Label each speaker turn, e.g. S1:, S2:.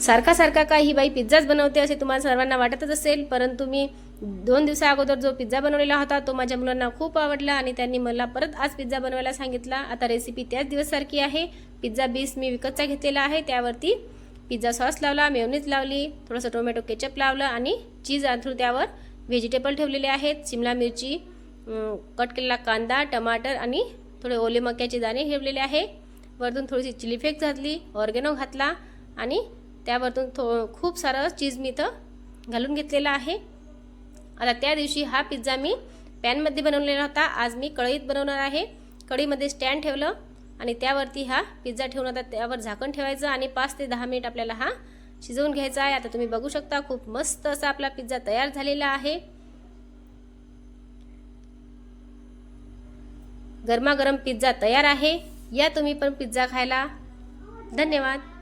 S1: सारखा सारखा काय ही बाई पिझ्झाच बनवते असे तुम्हाला सर्वांना वाटतच असेल, परंतु मी 2 दिवसा अगोदर जो पिझ्झा बनवलेला होता तो माझ्या मुलांना खूप आवडला आणि त्यांनी मला परत आज पिझ्झा बनवायला सांगितला। आता रेसिपी त्याच दिवसासारखी आहे। पिझ्झा बेस मी विकतचा घेतलेला आहे, त्यावरती पिझ्झा सॉस लावला, मेयोनीज लावली, थोडंसं टोमॅटो केचप लावलं आणि चीज अंथरून त्यावर व्हेजिटेबल ठेवलेले आहेत, शिमला मिरची, कट केलेला कांदा, टमाटर आणि थोडे ओले मक्याचे दाणे ठेवलेले आहे। वरतून थोडीशी चिली फ्लेक्स घातली, ऑर्गेनो घातला आणि त्यावरतून खूप सारं चीज मी इथं घालून घेतलेला आहे। आता त्या दिवशी हा पिझ्झा मी पॅनमध्ये बनवलेला होता, आज मी कढईत बनवणार आहे। कढईमध्ये स्टँड ठेवलं आणि त्यावरती हा पिझ्झा ठेवून आता त्यावर झाकण ठेवायचं आणि 5 ते 10 मिनिट आपल्याला हा शिजवून घ्यायचा आहे। आता तुम्ही बघू शकता खूप मस्त असा आपला पिझ्झा तयार झालेला आहे। गरमागरम पिझ्झा तयार आहे, या तुम्ही पण पिझ्झा खायला। धन्यवाद।